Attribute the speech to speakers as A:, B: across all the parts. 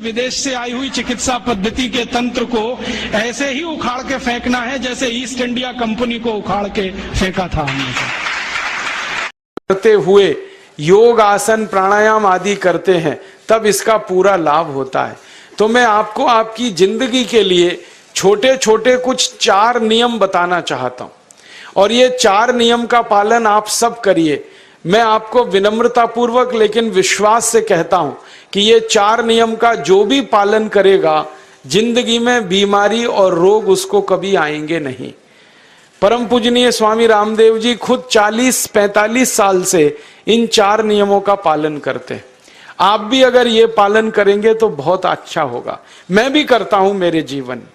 A: विदेश से आई हुई चिकित्सा पद्धति के तंत्र को ऐसे ही उखाड़ के फेंकना है जैसे ईस्ट इंडिया कंपनी को उखाड़ के फेंका था हमने।
B: करते हुए योग आसन प्राणायाम आदि करते हैं तब इसका पूरा लाभ होता है। तो मैं आपको आपकी जिंदगी के लिए छोटे छोटे कुछ 4 नियम बताना चाहता हूं और ये 4 नियम का पालन आप सब करिए। मैं आपको विनम्रता पूर्वक लेकिन विश्वास से कहता हूं कि ये 4 नियम का जो भी पालन करेगा जिंदगी में बीमारी और रोग उसको कभी आएंगे नहीं। परम पूजनीय स्वामी रामदेव जी खुद 40-45 साल से इन 4 नियमों का पालन करते हैं। आप भी अगर ये पालन करेंगे तो बहुत अच्छा होगा। मैं भी करता हूं मेरे जीवन में।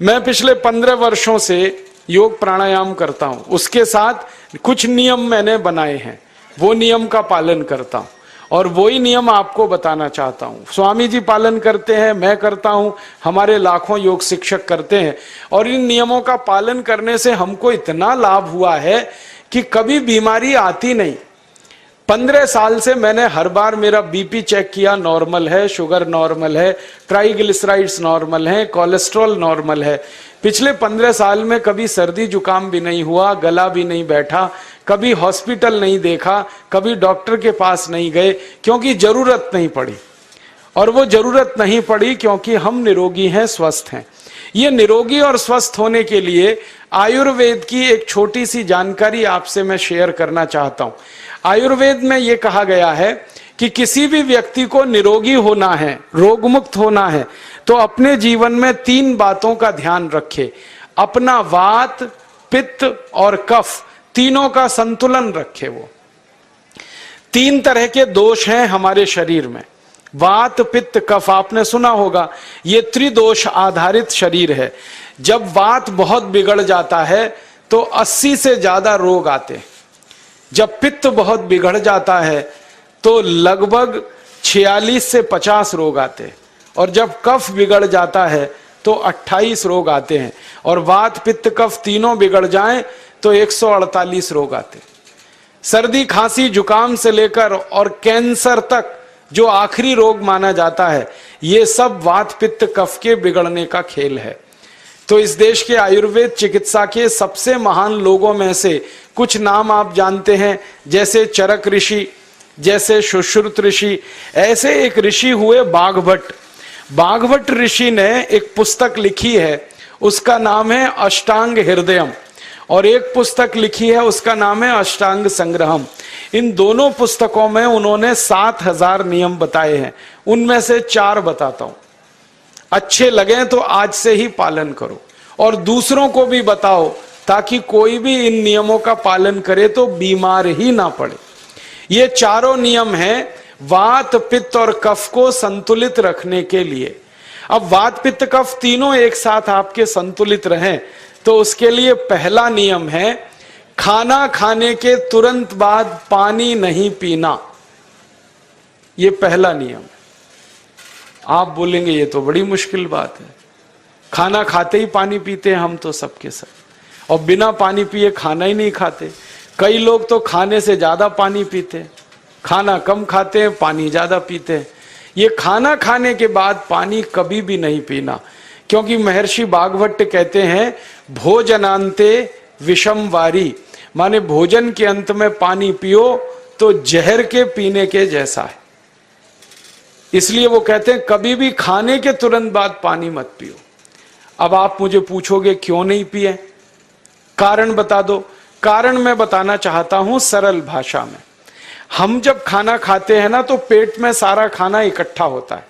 B: मैं पिछले 15 वर्षों से योग प्राणायाम करता हूं, उसके साथ कुछ नियम मैंने बनाए हैं, वो नियम का पालन करता हूं और वही नियम आपको बताना चाहता हूं। स्वामी जी पालन करते हैं, मैं करता हूं, हमारे लाखों योग शिक्षक करते हैं और इन नियमों का पालन करने से हमको इतना लाभ हुआ है कि कभी बीमारी आती नहीं। 15 साल से मैंने हर बार मेरा बीपी चेक किया, नॉर्मल है, शुगर नॉर्मल है, ट्राइग्लिसराइड्स नॉर्मल है, कोलेस्ट्रॉल नॉर्मल है। पिछले 15 साल में कभी सर्दी जुकाम भी नहीं हुआ, गला भी नहीं बैठा, कभी हॉस्पिटल नहीं देखा, कभी डॉक्टर के पास नहीं गए, क्योंकि जरूरत नहीं पड़ी। और वो जरूरत नहीं पड़ी क्योंकि हम निरोगी हैं, स्वस्थ हैं। ये निरोगी और स्वस्थ होने के लिए आयुर्वेद की एक छोटी सी जानकारी आपसे मैं शेयर करना चाहता हूं। आयुर्वेद में ये कहा गया है कि किसी भी व्यक्ति को निरोगी होना है, रोग मुक्त होना है, तो अपने जीवन में 3 बातों का ध्यान रखे। अपना वात, पित्त और कफ तीनों का संतुलन रखे। वो 3 तरह के दोष हैं हमारे शरीर में, वात, पित्त, कफ। आपने सुना होगा ये त्रिदोष आधारित शरीर है। जब वात बहुत बिगड़ जाता है तो 80 से ज्यादा रोग आते हैं। जब पित्त बहुत बिगड़ जाता है तो लगभग 46 से 50 रोग आते हैं और जब कफ बिगड़ जाता है तो 28 रोग आते हैं और वात, पित्त, कफ तीनों बिगड़ जाएं तो 148 रोग आते हैं। सर्दी, खांसी, जुकाम से लेकर और कैंसर तक जो आखिरी रोग माना जाता है, ये सब वात, पित्त, कफ के बिगड़ने का खेल है। तो इस देश के आयुर्वेद चिकित्सा के सबसे महान लोगों में से कुछ नाम आप जानते हैं, जैसे चरक ऋषि, जैसे सुश्रुत ऋषि। ऐसे एक ऋषि हुए बाघभट्ट। बाघभट्ट ऋषि ने एक पुस्तक लिखी है, उसका नाम है अष्टांग हृदयम, और एक पुस्तक लिखी है उसका नाम है अष्टांग संग्रहम। इन दोनों पुस्तकों में उन्होंने 7000 नियम बताए हैं। उनमें से 4 बताता हूं, अच्छे लगे तो आज से ही पालन करो और दूसरों को भी बताओ ताकि कोई भी इन नियमों का पालन करे तो बीमार ही ना पड़े। ये चारों नियम हैं वात, पित्त और कफ को संतुलित रखने के लिए। अब वात, पित्त, कफ तीनों एक साथ आपके संतुलित रहें तो उसके लिए पहला नियम है खाना खाने के तुरंत बाद पानी नहीं पीना। ये पहला नियम है। आप बोलेंगे ये तो बड़ी मुश्किल बात है, खाना खाते ही पानी पीते हैं हम तो सबके सब, और बिना पानी पिए खाना ही नहीं खाते। कई लोग तो खाने से ज्यादा पानी पीते हैं, खाना कम खाते हैं, पानी ज्यादा पीते हैं। ये खाना खाने के बाद पानी कभी भी नहीं पीना, क्योंकि महर्षि बाघभट्ट कहते हैं भोजनांते विषम वारी, माने भोजन के अंत में पानी पियो तो जहर के पीने के जैसा है। इसलिए वो कहते हैं कभी भी खाने के तुरंत बाद पानी मत पियो। अब आप मुझे पूछोगे क्यों नहीं पिए, कारण बता दो। कारण मैं बताना चाहता हूं सरल भाषा में। हम जब खाना खाते हैं ना तो पेट में सारा खाना इकट्ठा होता है।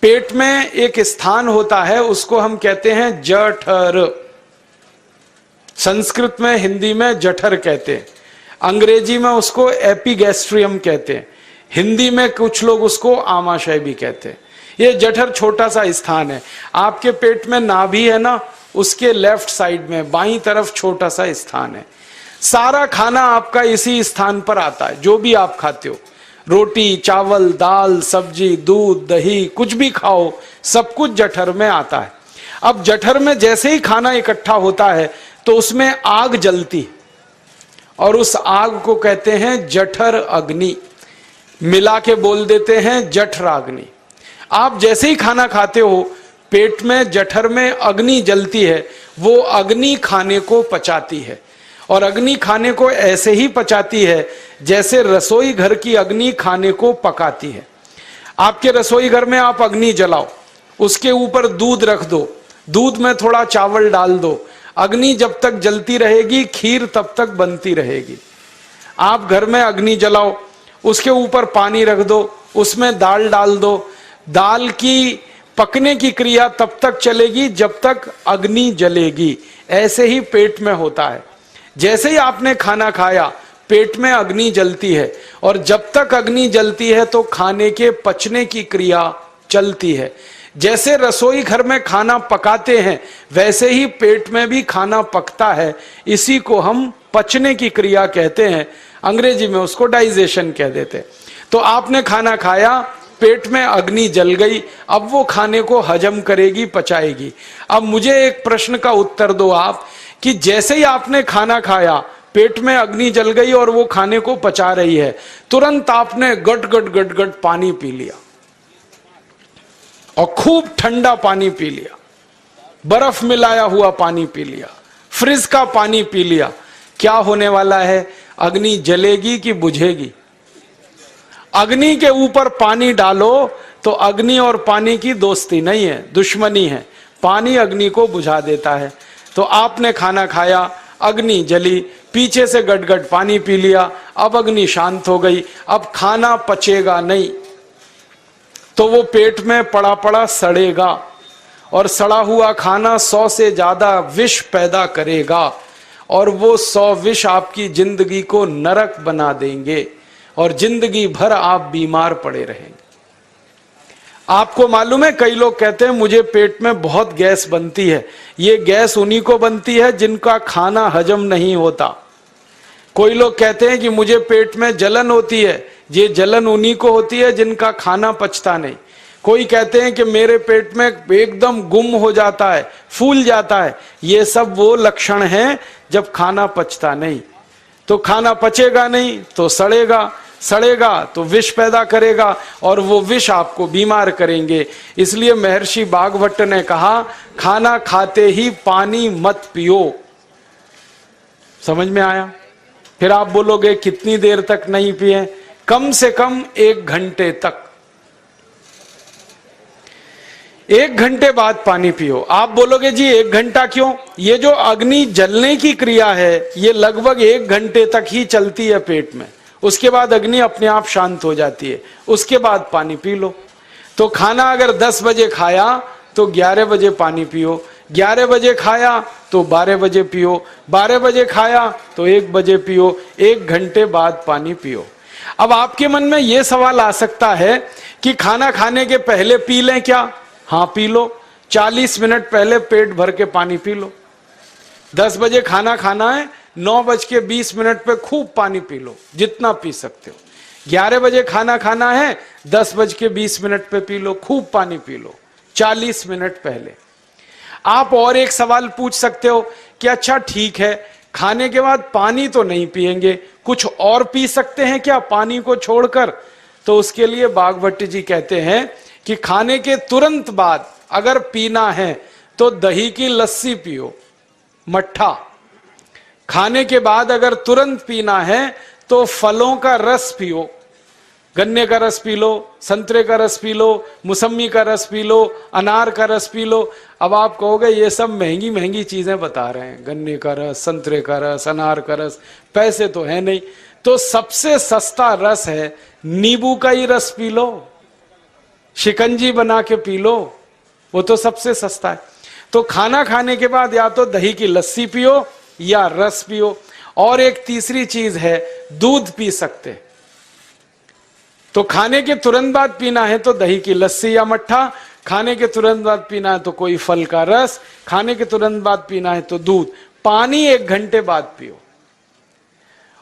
B: पेट में एक स्थान होता है, उसको हम कहते हैं जठर। संस्कृत में, हिंदी में जठर कहते हैं, अंग्रेजी में उसको एपिगैस्ट्रियम कहते हैं, हिंदी में कुछ लोग उसको आमाशय भी कहते हैं। ये जठर छोटा सा स्थान है। आपके पेट में नाभि है ना, उसके लेफ्ट साइड में बाईं तरफ छोटा सा स्थान है। सारा खाना आपका इसी स्थान पर आता है। जो भी आप खाते हो, रोटी, चावल, दाल, सब्जी, दूध, दही, कुछ भी खाओ, सब कुछ जठर में आता है। अब जठर में जैसे ही खाना इकट्ठा होता है तो उसमें आग जलती और उस आग को कहते हैं जठर अग्नि। मिला के बोल देते हैं जठराग्नि। आप जैसे ही खाना खाते हो, पेट में जठर में अग्नि जलती है, वो अग्नि खाने को पचाती है। और अग्नि खाने को ऐसे ही पचाती है जैसे रसोई घर की अग्नि खाने को पकाती है। आपके रसोई घर में आप अग्नि जलाओ, उसके ऊपर दूध रख दो, दूध में थोड़ा चावल डाल दो, अग्नि जब तक जलती रहेगी खीर तब तक बनती रहेगी। आप घर में अग्नि जलाओ, उसके ऊपर पानी रख दो, उसमें दाल डाल दो, दाल की पकने की क्रिया तब तक चलेगी जब तक अग्नि जलेगी। ऐसे ही पेट में होता है, जैसे ही आपने खाना खाया पेट में अग्नि जलती है, और जब तक अग्नि जलती है तो खाने के पचने की क्रिया चलती है। जैसे रसोई घर में खाना पकाते हैं वैसे ही पेट में भी खाना पकता है, इसी को हम पचने की क्रिया कहते हैं, अंग्रेजी में उसको डाइजेशन कह देते हैं। तो आपने खाना खाया, पेट में अग्नि जल गई, अब वो खाने को हजम करेगी, पचाएगी। अब मुझे एक प्रश्न का उत्तर दो आप, कि जैसे ही आपने खाना खाया पेट में अग्नि जल गई और वो खाने को पचा रही है, तुरंत आपने गट गट गट गट पानी पी लिया और खूब ठंडा पानी पी लिया, बर्फ मिलाया हुआ पानी पी लिया, फ्रिज का पानी पी लिया। क्या होने वाला है? अग्नि जलेगी कि बुझेगी? अग्नि के ऊपर पानी डालो तो अग्नि और पानी की दोस्ती नहीं है, दुश्मनी है। पानी अग्नि को बुझा देता है। तो आपने खाना खाया, अग्नि जली, पीछे से गटगट पानी पी लिया, अब अग्नि शांत हो गई, अब खाना पचेगा नहीं, तो वो पेट में पड़ा पड़ा सड़ेगा, और सड़ा हुआ खाना 100 से ज्यादा विष पैदा करेगा, और वो 100 विष आपकी जिंदगी को नरक बना देंगे, और जिंदगी भर आप बीमार पड़े रहेंगे। आपको मालूम है, कई लोग कहते हैं मुझे पेट में बहुत गैस बनती है। ये गैस उन्हीं को बनती है जिनका खाना हजम नहीं होता। कोई लोग कहते हैं कि मुझे पेट में जलन होती है, ये जलन उन्हीं को होती है जिनका खाना पचता नहीं। कोई कहते हैं कि मेरे पेट में एकदम गुम हो जाता है, फूल जाता है, ये सब वो लक्षण हैं जब खाना पचता नहीं। तो खाना पचेगा नहीं तो सड़ेगा, सड़ेगा तो विष पैदा करेगा, और वो विष आपको बीमार करेंगे। इसलिए महर्षि भागवत ने कहा, खाना खाते ही पानी मत पियो। समझ में आया? फिर आप बोलोगे कितनी देर तक नहीं पिए? कम से कम 1 घंटे तक। 1 घंटे बाद पानी पियो। आप बोलोगे जी 1 घंटा क्यों? ये जो अग्नि जलने की क्रिया है ये लगभग 1 घंटे तक ही चलती है पेट में, उसके बाद अग्नि अपने आप शांत हो जाती है, उसके बाद पानी पी लो। तो खाना अगर 10 बजे खाया तो 11 बजे पानी पियो, 11 बजे खाया तो 12 बजे पियो, 12 बजे खाया तो 1 बजे पियो, 1 घंटे बाद पानी पियो। अब आपके मन में यह सवाल आ सकता है कि खाना खाने के पहले पी लें क्या? हाँ पी लो, 40 मिनट पहले पेट भर के पानी पी लो। 10 बजे खाना खाना है, 9:20 पे खूब पानी पी लो, जितना पी सकते हो। 11 बजे खाना खाना है, 10:20 पे पी लो, खूब पानी पी लो, 40 मिनट पहले। आप और एक सवाल पूछ सकते हो कि अच्छा ठीक है, खाने के बाद पानी तो नहीं पिएंगे, कुछ और पी सकते हैं क्या पानी को छोड़कर? तो उसके लिए भागवत जी कहते हैं कि खाने के तुरंत बाद अगर पीना है तो दही की लस्सी पियो, मट्ठा। खाने के बाद अगर तुरंत पीना है तो फलों का रस पियो, गन्ने का रस पी लो, संतरे का रस पी लो, मौसमी का रस पी लो, अनार का रस पी लो। अब आप कहोगे ये सब महंगी महंगी चीजें बता रहे हैं, गन्ने का रस, संतरे का रस, अनार का रस, पैसे तो है नहीं। तो सबसे सस्ता रस है नींबू का ही रस पी लो, शिकंजी बना के पी लो, वो तो सबसे सस्ता है। तो खाना खाने के बाद या तो दही की लस्सी पियो या रस पियो। और एक तीसरी चीज है, दूध पी सकते। तो खाने के तुरंत बाद पीना है तो दही की लस्सी या मट्ठा, खाने के तुरंत बाद पीना है तो कोई फल का रस, खाने के तुरंत बाद पीना है तो दूध। पानी 1 घंटे बाद पियो।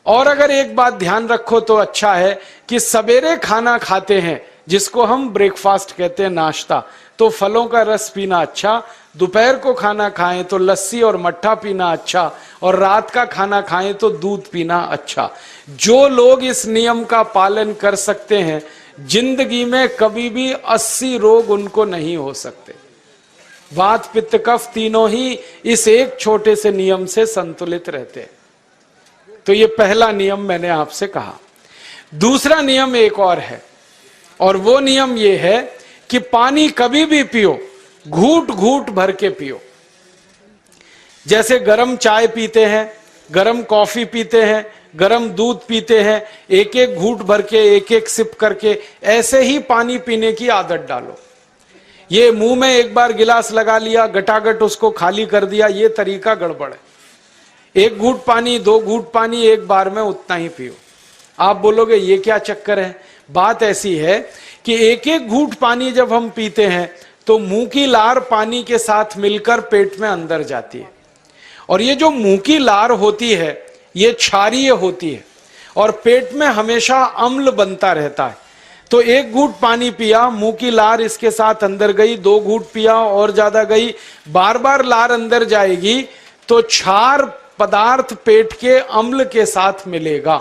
B: और अगर एक बात ध्यान रखो तो अच्छा है कि सवेरे खाना खाते हैं जिसको हम ब्रेकफास्ट कहते हैं, नाश्ता, तो फलों का रस पीना अच्छा, दोपहर को खाना खाएं तो लस्सी और मट्ठा पीना अच्छा, और रात का खाना खाएं तो दूध पीना अच्छा। जो लोग इस नियम का पालन कर सकते हैं, जिंदगी में कभी भी 80 रोग उनको नहीं हो सकते। वात पित्त कफ तीनों ही इस एक छोटे से नियम से संतुलित रहते हैं। तो ये पहला नियम मैंने आपसे कहा। दूसरा नियम एक और है, और वो नियम ये है कि पानी कभी भी पियो, घूट घूट भर के पियो। जैसे गरम चाय पीते हैं, गरम कॉफी पीते हैं, गरम दूध पीते हैं, एक एक घूट भर के, एक एक सिप करके, ऐसे ही पानी पीने की आदत डालो। ये मुंह में एक बार गिलास लगा लिया, गटागट उसको खाली कर दिया, ये तरीका गड़बड़ है। एक घूट पानी, 2 घूट पानी एक बार में उतना ही पियो। आप बोलोगे ये क्या चक्कर है? बात ऐसी है कि एक एक घूट पानी जब हम पीते हैं तो मुंह की लार पानी के साथ मिलकर पेट में अंदर जाती है, और ये जो मुंह की लार होती है ये क्षारीय होती है, और पेट में हमेशा अम्ल बनता रहता है। तो एक घूट पानी पिया, मुंह की लार इसके साथ अंदर गई, 2 घूट पिया और ज्यादा गई, बार बार लार अंदर जाएगी तो क्षार पदार्थ पेट के अम्ल के साथ मिलेगा।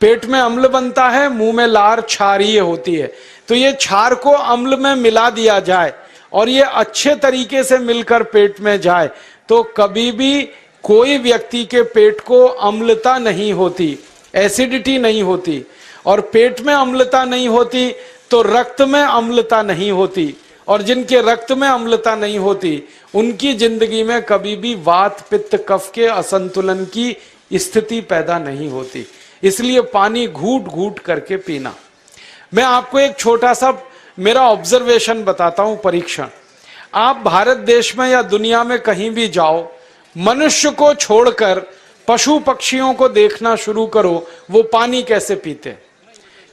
B: पेट में अम्ल बनता है, मुंह में लार क्षारीय होती है। तो ये क्षार को अम्ल में मिला दिया जाए और ये अच्छे तरीके से मिलकर पेट में जाए तो कभी भी कोई व्यक्ति के पेट को अम्लता नहीं होती, एसिडिटी नहीं होती। और पेट में अम्लता नहीं होती तो रक्त में अम्लता नहीं होती, और जिनके रक्त में अम्लता नहीं होती उनकी जिंदगी में कभी भी वात पित्त कफ के असंतुलन की स्थिति पैदा नहीं होती। इसलिए पानी घूट घूट करके पीना। मैं आपको एक छोटा सा मेरा ऑब्जर्वेशन बताता हूं, परीक्षण। आप भारत देश में या दुनिया में कहीं भी जाओ, मनुष्य को छोड़कर पशु पक्षियों को देखना शुरू करो, वो पानी कैसे पीते।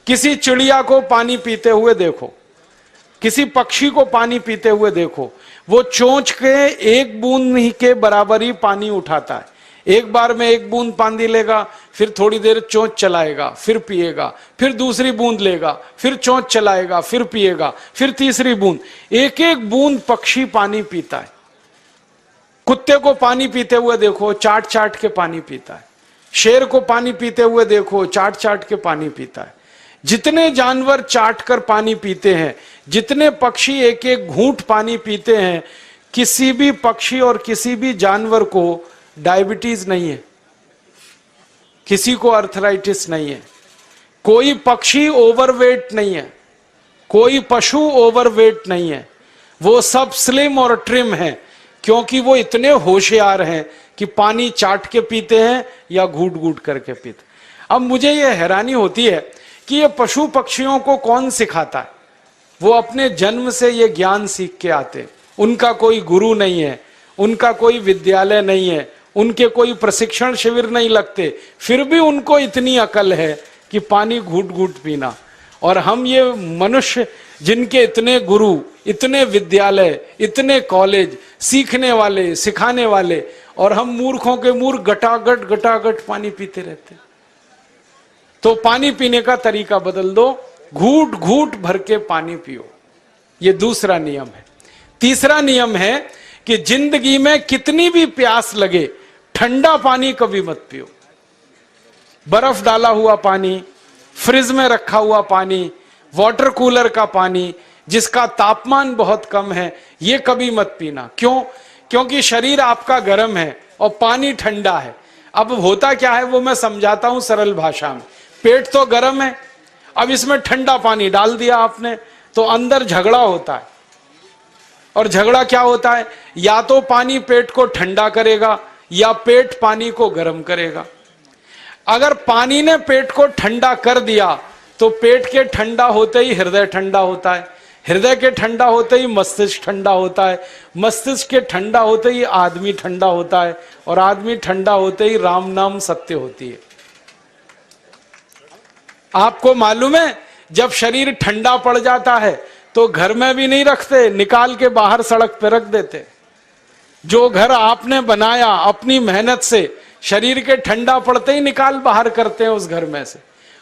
B: किसी चिड़िया को पानी पीते हुए देखो, किसी पक्षी को पानी पीते हुए देखो, वो चोंच के एक बूंद ही के बराबर ही पानी उठाता है। एक बार में एक बूंद पानी लेगा, फिर थोड़ी देर चोंच चलाएगा, फिर पिएगा, फिर दूसरी बूंद लेगा, फिर चोंच चलाएगा, फिर पिएगा, फिर तीसरी बूंद। एक एक बूंद पक्षी पानी पीता है। कुत्ते को पानी पीते हुए देखो, चाट चाट के पानी पीता है। शेर को पानी पीते हुए देखो, चाट चाट के पानी पीता है। जितने जानवर चाट कर पानी पीते हैं, जितने पक्षी एक एक घूंट पानी पीते हैं, किसी भी पक्षी और किसी भी जानवर को डायबिटीज नहीं है, किसी को अर्थराइटिस नहीं है, कोई पक्षी ओवरवेट नहीं है, कोई पशु ओवरवेट नहीं है। वो सब स्लिम और ट्रिम हैं, क्योंकि वो इतने होशियार हैं कि पानी चाट के पीते हैं या घूट घूट करके पीते। अब मुझे ये हैरानी होती है कि ये पशु पक्षियों को कौन सिखाता है? वो अपने जन्म से ये ज्ञान सीख के आते। उनका कोई गुरु नहीं है, उनका कोई विद्यालय नहीं है, उनके कोई प्रशिक्षण शिविर नहीं लगते, फिर भी उनको इतनी अकल है कि पानी घूट घूट पीना। और हम ये मनुष्य जिनके इतने गुरु, इतने विद्यालय, इतने कॉलेज, सीखने वाले, सिखाने वाले, और हम मूर्खों के मूर्ख गटागट गटागट पानी पीते रहते। तो पानी पीने का तरीका बदल दो, घूट घूट भर के पानी पियो। ये दूसरा नियम है। तीसरा नियम है कि जिंदगी में कितनी भी प्यास लगे, ठंडा पानी कभी मत पियो। बर्फ डाला हुआ पानी, फ्रिज में रखा हुआ पानी, वाटर कूलर का पानी जिसका तापमान बहुत कम है, ये कभी मत पीना। क्यों? क्योंकि शरीर आपका गर्म है और पानी ठंडा है। अब होता क्या है वो मैं समझाता हूं सरल भाषा में। पेट तो गर्म है, अब इसमें ठंडा पानी डाल दिया आपने, तो अंदर झगड़ा होता है। और झगड़ा क्या होता है? या तो पानी पेट को ठंडा करेगा या पेट पानी को गर्म करेगा। अगर पानी ने पेट को ठंडा कर दिया तो पेट के ठंडा होते ही हृदय ठंडा होता है, हृदय के ठंडा होते ही मस्तिष्क ठंडा होता है, मस्तिष्क के ठंडा होते ही आदमी ठंडा होता है, और आदमी ठंडा होते ही राम नाम सत्य होती है। आपको मालूम है, जब शरीर ठंडा पड़ जाता है तो घर में भी नहीं रखते, निकाल के बाहर सड़क पे रख देते। जो घर आपने बनाया अपनी मेहनत से, शरीर के ठंडा पड़ते ही निकाल बाहर करते हैं उस घर में से,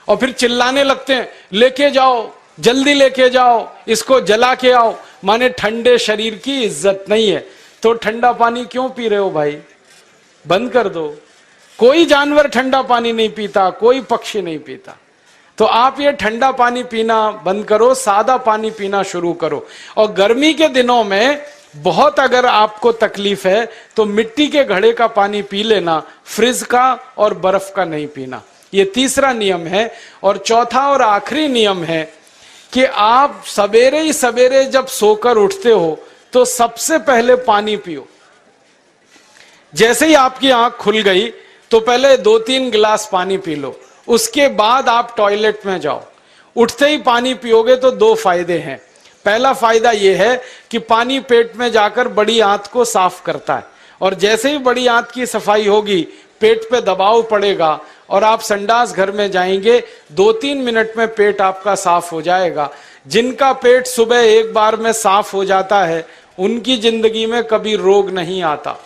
B: और फिर चिल्लाने लगते हैं, लेके जाओ, जल्दी लेके जाओ, इसको जला के आओ। माने ठंडे शरीर की इज्जत नहीं है। तो ठंडा पानी क्यों पी रहे हो भाई? बंद कर दो। कोई जानवर ठंडा पानी नहीं पीता, कोई पक्षी नहीं पीता। तो आप ये ठंडा पानी पीना बंद करो, सादा पानी पीना शुरू करो। और गर्मी के दिनों में बहुत अगर आपको तकलीफ है तो मिट्टी के घड़े का पानी पी लेना, फ्रिज का और बर्फ का नहीं पीना। ये तीसरा नियम है। और चौथा और आखिरी नियम है कि आप सवेरे ही सवेरे जब सोकर उठते हो तो सबसे पहले पानी पियो। जैसे ही आपकी आंख खुल गई तो पहले 2-3 गिलास पानी पी लो, उसके बाद आप टॉयलेट में जाओ। उठते ही पानी पियोगे तो 2 फायदे हैं। पहला फायदा यह है कि पानी पेट में जाकर बड़ी आंत को साफ करता है, और जैसे ही बड़ी आंत की सफाई होगी पेट पे दबाव पड़ेगा और आप संडास घर में जाएंगे, 2-3 मिनट में पेट आपका साफ हो जाएगा। जिनका पेट सुबह एक बार में साफ हो जाता है उनकी जिंदगी में कभी रोग नहीं आता।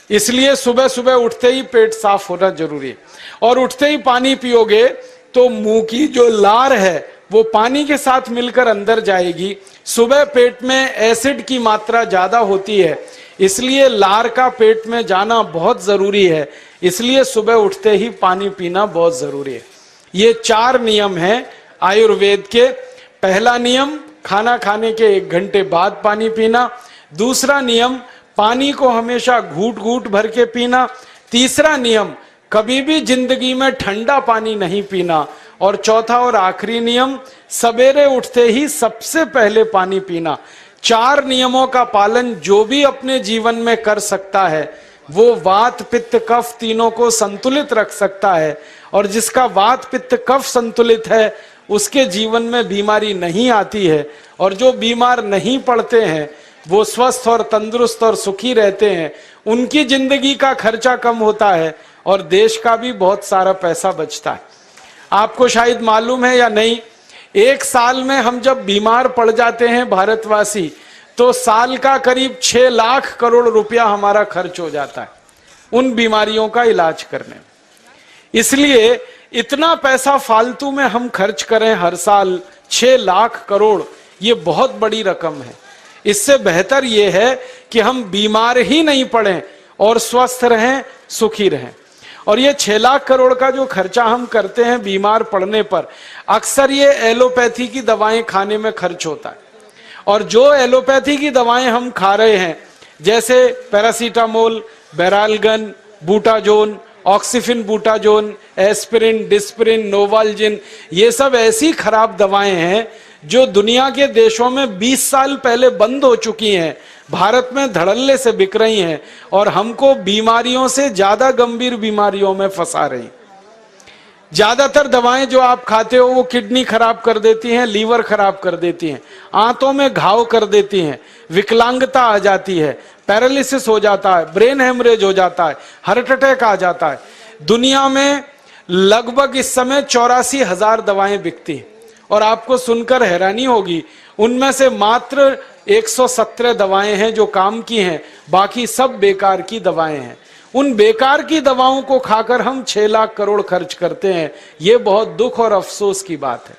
B: इसलिए सुबह सुबह उठते ही पेट साफ होना जरूरी है। और उठते ही पानी पियोगे तो मुंह की जो लार है वो पानी के साथ मिलकर अंदर जाएगी। सुबह पेट में एसिड की मात्रा ज्यादा होती है, इसलिए लार का पेट में जाना बहुत जरूरी है। इसलिए सुबह उठते ही पानी पीना बहुत जरूरी है। ये 4 नियम हैं आयुर्वेद के। पहला नियम, खाना खाने के 1 घंटे बाद पानी पीना। दूसरा नियम, पानी को हमेशा घूट घूट भर के पीना। तीसरा नियम, कभी भी जिंदगी में ठंडा पानी नहीं पीना। और चौथा और आखिरी नियम, सवेरे उठते ही सबसे पहले पानी पीना। 4 नियमों का पालन जो भी अपने जीवन में कर सकता है वो वात पित्त कफ तीनों को संतुलित रख सकता है। और जिसका वात पित्त कफ संतुलित है उसके जीवन में बीमारी नहीं आती है। और जो बीमार नहीं पड़ते हैं वो स्वस्थ और तंदुरुस्त और सुखी रहते हैं। उनकी जिंदगी का खर्चा कम होता है और देश का भी बहुत सारा पैसा बचता है। आपको शायद मालूम है या नहीं, 1 साल में हम जब बीमार पड़ जाते हैं भारतवासी तो साल का करीब 6 लाख करोड़ रुपया हमारा खर्च हो जाता है उन बीमारियों का इलाज करने में। इसलिए इतना पैसा फालतू में हम खर्च करें हर साल 6 लाख करोड़, ये बहुत बड़ी रकम है। इससे बेहतर यह है कि हम बीमार ही नहीं पड़ें और स्वस्थ रहें, सुखी रहें। और ये 6 लाख करोड़ का जो खर्चा हम करते हैं बीमार पड़ने पर, अक्सर ये एलोपैथी की दवाएं खाने में खर्च होता है। और जो एलोपैथी की दवाएं हम खा रहे हैं जैसे paracetamol, Baralgan, butazone, oxyphenbutazone, aspirin, Disprin, Novalgin, ये सब ऐसी खराब दवाएं हैं जो दुनिया के देशों में 20 साल पहले बंद हो चुकी हैं, भारत में धड़ल्ले से बिक रही हैं और हमको बीमारियों से ज्यादा गंभीर बीमारियों में फंसा रही। ज्यादातर दवाएं जो आप खाते हो वो किडनी खराब कर देती हैं, लीवर खराब कर देती हैं, आंतों में घाव कर देती हैं, विकलांगता आ जाती है, पैरालिसिस हो जाता है, ब्रेन हेमरेज हो जाता है, हार्ट अटैक आ जाता है। दुनिया में लगभग इस समय 84,000 दवाएं बिकती हैं और आपको सुनकर हैरानी होगी उनमें से मात्र 117 दवाएं हैं जो काम की हैं, बाकी सब बेकार की दवाएं हैं। उन बेकार की दवाओं को खाकर हम 6 लाख करोड़ खर्च करते हैं। ये बहुत दुख और अफसोस की बात है।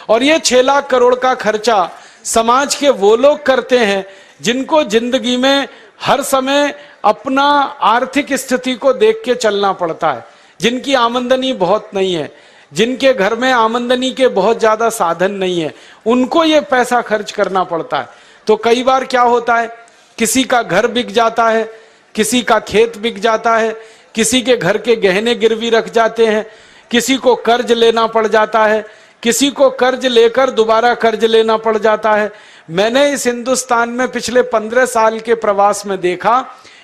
B: और ये 6 लाख करोड़ का खर्चा समाज के वो लोग करते हैं जिनको जिंदगी में हर समय अपना आर्थिक स्थिति को देख के चलना पड़ता है, जिनकी आमदनी बहुत नहीं है, जिनके घर में आमदनी के बहुत ज्यादा साधन नहीं है, उनको ये पैसा खर्च करना पड़ता है। तो कई बार क्या होता है, किसी का घर बिक जाता है, किसी का खेत बिक जाता है, किसी के घर के गहने गिरवी रख जाते हैं, किसी को कर्ज लेना पड़ जाता है, किसी को कर्ज लेकर दोबारा कर्ज लेना पड़ जाता है। मैंने इस हिंदुस्तान में पिछले 15 साल के प्रवास में देखा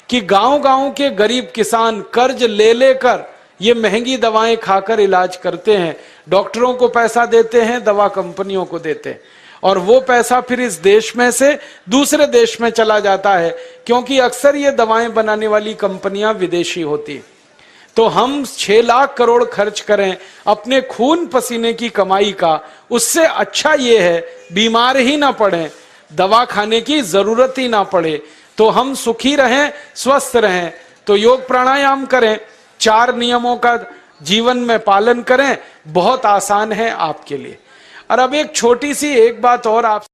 B: कि गांव-गांव के गरीब किसान कर्ज ले लेकर ये महंगी दवाएं खाकर इलाज करते हैं, डॉक्टरों को पैसा देते हैं, दवा कंपनियों को देते हैं, और वो पैसा फिर इस देश में से दूसरे देश में चला जाता है, क्योंकि अक्सर ये दवाएं बनाने वाली कंपनियां विदेशी होती हैं। तो हम 6 लाख करोड़ खर्च करें अपने खून पसीने की कमाई का, उससे अच्छा ये है बीमार ही ना पड़ें, दवा खाने की जरूरत ही ना पड़े, तो हम सुखी रहें, स्वस्थ रहें। तो योग प्राणायाम करें, 4 नियमों का जीवन में पालन करें, बहुत आसान है आपके लिए। और अब एक छोटी सी एक बात और आप